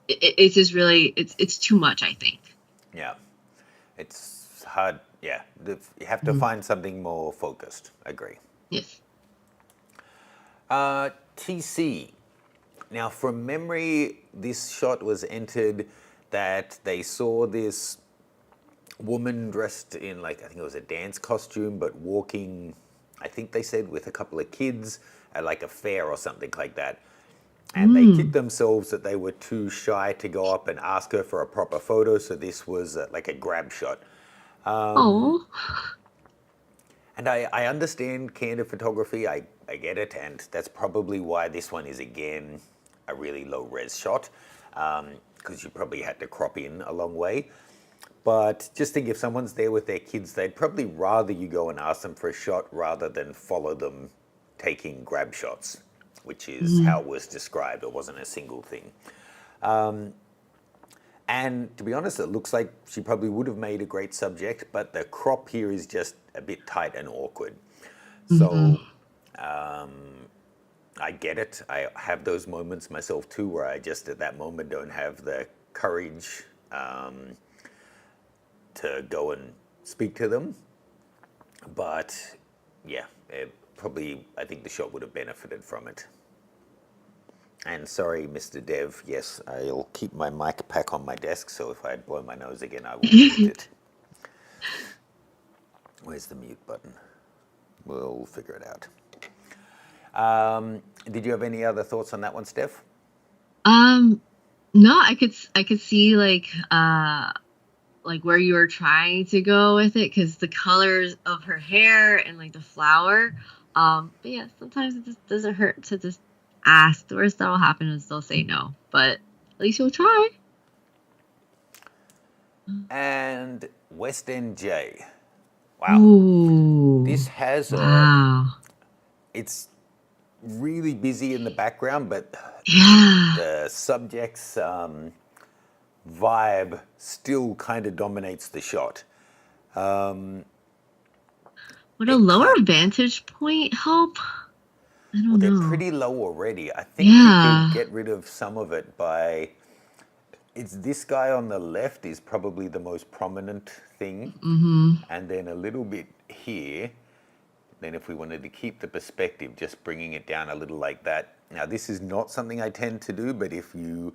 just really it's too much. I think. Yeah, it's hard. Yeah, you have to Mhm. find something more focused. Agree. Yes. TC. Now, from memory, this shot was entered that they saw this woman dressed in, like, I think it was a dance costume, but walking, I think they said, with a couple of kids at like a fair or something like that. And they kicked Mm. themselves that they were too shy to go up and ask her for a proper photo. So this was like a grab shot. Oh. And I understand candid photography, I get it, and that's probably why this one is again a really low res shot, because you probably had to crop in a long way. But just think if someone's there with their kids, they'd probably rather you go and ask them for a shot rather than follow them taking grab shots, which is how Mm. it was described. It wasn't a single thing. And to be honest, it looks like she probably would have made a great subject, but the crop here is just a bit tight and awkward. Mm-hmm. So I get it. I have those moments myself too, where I just at that moment don't have the courage to go and speak to them. But yeah, probably I think the shot would have benefited from it. And sorry, Mr. Dev, yes, I'll keep my mic pack on my desk, so if I blow my nose again, I will mute it. Where's the mute button? We'll figure it out. Did you have any other thoughts on that one, Steph? um. No, I could see like where you were trying to go with it because the colors of her hair and like the flower. But yeah, sometimes it just doesn't hurt to just ask. The worst that'll happen is they'll say no, but at least you'll try. And West End J. Wow. Ooh, This has a, wow. it's really busy in the background, but Yeah. the subject's vibe still kind of dominates the shot. Would a It lower kind vantage point help? I Well, don't they're know. pretty low already. I think you could Yeah. get rid of some of it by. It's this guy on the left is probably the most prominent thing, Mm-hmm. and then a little bit here. Then, if we wanted to keep the perspective, just bringing it down a little like that. Now, this is not something I tend to do, but if you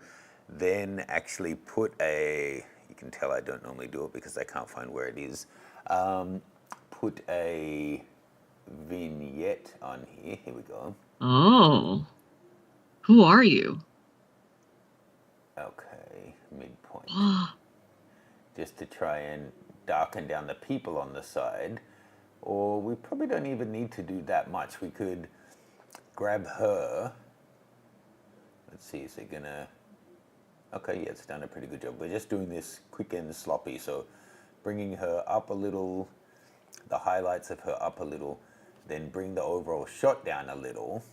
then actually put a, you can tell I don't normally do it because I can't find where it is. Put a vignette on here. Here we go. Oh, who are you? Okay, midpoint. Oh, Just to try and darken down the people on the side. Or we probably don't even need to do that much. We could grab her. Let's see, is it gonna. Okay, yeah, it's done a pretty good job. We're just doing this quick and sloppy. So bringing her up a little, the highlights of her up a little, then bring the overall shot down a little.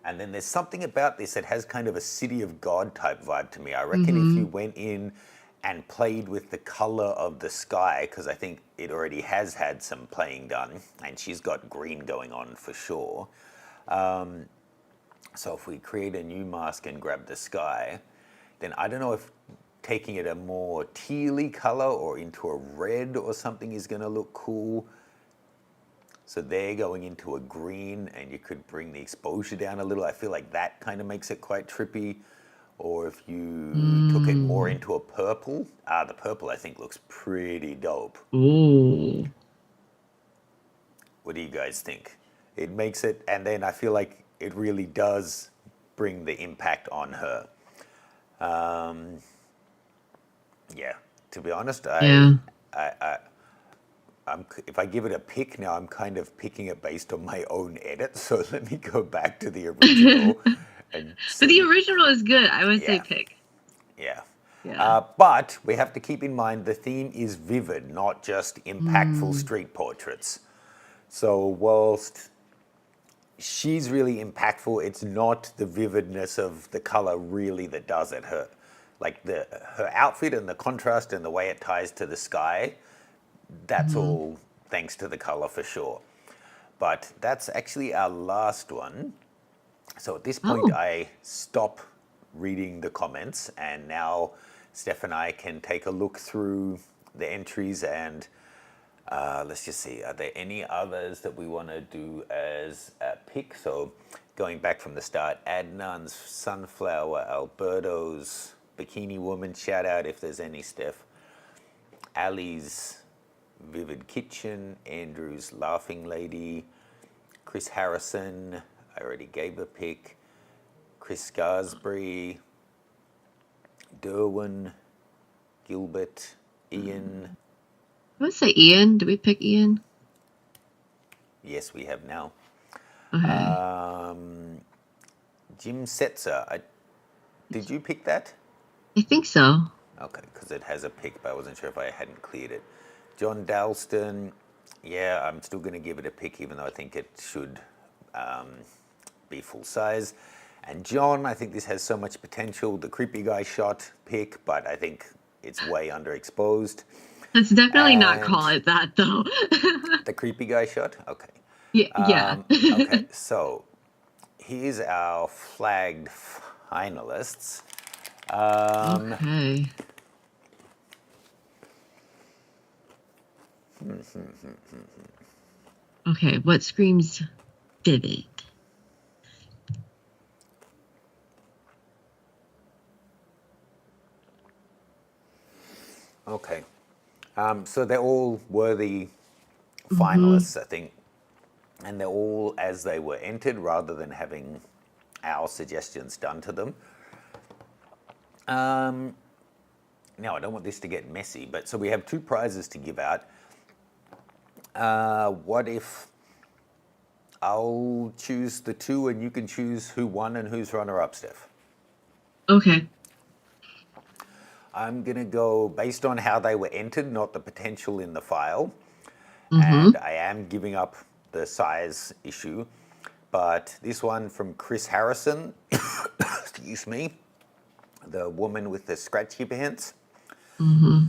And then there's something about this that has kind of a City of God type vibe to me. I reckon if mm-hmm. you went in and played with the color of the sky, because I think it already has had some playing done, and she's got green going on for sure. So if we create a new mask and grab the sky, then I don't know if taking it a more tealy color or into a red or something is going to look cool. So they're going into a green, and you could bring the exposure down a little. I feel like that kind of makes it quite trippy. Or if you took it more Mm. into a purple, the purple I think looks pretty dope. Ooh. What do you guys think? It makes it, and then I feel like it really does bring the impact on her. Um, yeah, to be honest, Yeah. if I give it a pick now, I'm kind of picking it based on my own edit. So let me go back to the original and But the see. original is good. I would say Yeah, pick. yeah. Yeah. But we have to keep in mind the theme is vivid, not just impactful Mm. street portraits. So whilst she's really impactful, it's not the vividness of the color really that does it. Her outfit and the contrast and the way it ties to the sky, that's Hmm. all thanks to the color for sure. But that's actually our last one. So at this point, Oh, I stop reading the comments, and now Steph and I can take a look through the entries and let's just see, are there any others that we want to do as a pick? So going back from the start, Adnan's Sunflower, Alberto's Bikini Woman, shout out if there's any, Steph. Ali's Vivid Kitchen, Andrew's Laughing Lady, Chris Harrison, I already gave a pick, Chris Scarsbury, Derwin, Gilbert, Ian. I would say Ian. Did we pick Ian? Yes, we have now. Okay. Jim Setzer, did you pick that? I think so. Okay, because it has a pick, but I wasn't sure if I hadn't cleared it. John Dalston, yeah, I'm still going to give it a pick, even though I think it should be full size. And John, I think this has so much potential. The creepy guy shot pick, but I think it's way underexposed. Let's definitely not And call it that though. the creepy guy shot, okay. Yeah, yeah. Okay, so here's our flagged finalists. Okay. Okay, what screams vivid? Okay. So they're all worthy Mm-hmm. finalists, I think, and they're all as they were entered rather than having our suggestions done to them. Now, I don't want this to get messy, but so we have two prizes to give out. What if I'll choose the two and you can choose who won and who's runner-up, Steph? Okay. I'm going to go based on how they were entered, not the potential in the file. Mm-hmm. And I am giving up the size issue. But this one from Chris Harrison, excuse me, the woman with the scratchy pants. Mm-hmm.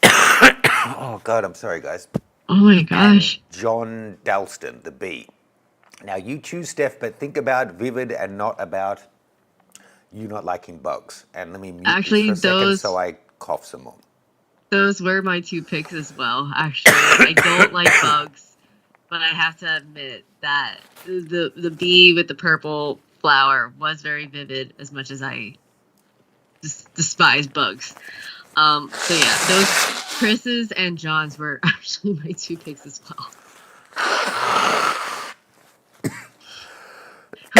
Oh, God, I'm sorry, guys. Oh my And gosh. John Dalston, the B. Now, you choose Steph, but think about vivid and not about you not liking bugs. And let me mute this for Actually, a second so those I cough some more. those were my two picks as well, actually. I don't like bugs, but I have to admit that the bee with the purple flower was very vivid as much as I despise bugs. So yeah, those Chris's and John's were actually my two picks as well. Who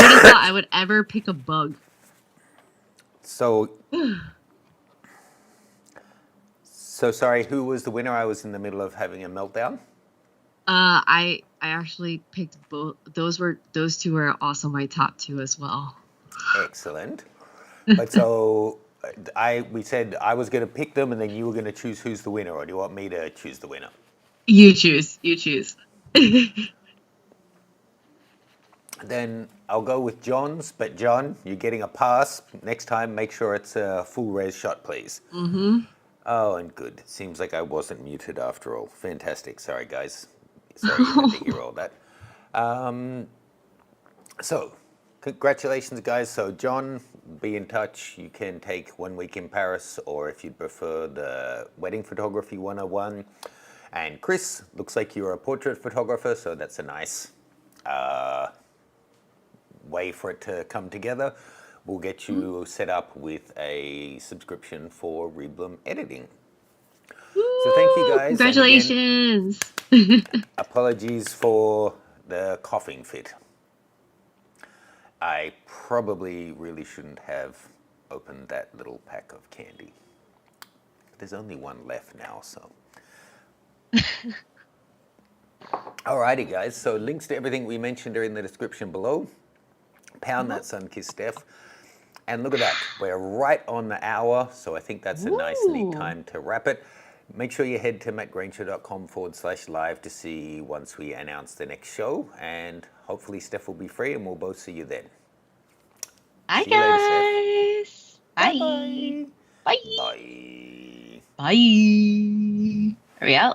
would have thought I would ever pick a bug? So, so sorry, who was the winner? I was in the middle of having a meltdown. I actually picked both. Those two were also my top two as well. Excellent. But so we said I was going to pick them and then you were going to choose who's the winner, or do you want me to choose the winner? You choose. You choose. Then I'll go with John's, but John, you're getting a pass. Next time, make sure it's a full res shot, please. Mm-hmm. Oh, and good. Seems like I wasn't muted after all. Fantastic. Sorry, guys. Sorry you had to hear all that. So, congratulations, guys. So, John, be in touch. You can take 1 week in Paris, or if you'd prefer, the Wedding Photography 101. And Chris, looks like you're a portrait photographer, so that's a nice way for it to come together. We'll get you set up with a subscription for Reblum editing. So thank you Woo! guys, and again, Congratulations. apologies for the coughing fit. I probably really shouldn't have opened that little pack of candy. There's only one left now, so. Alrighty, guys. So links to everything we mentioned are in the description below. Pound that sun-kissed Steph. And look at that. We're right on the hour, so I think that's a nice, neat time to wrap it. Make sure you head to mattgranger.com/live to see once we announce the next show. And hopefully Steph will be free and we'll both see you then. Bye, See you later, guys. Steph. Bye. Bye. Bye. Bye. Bye. Are we out?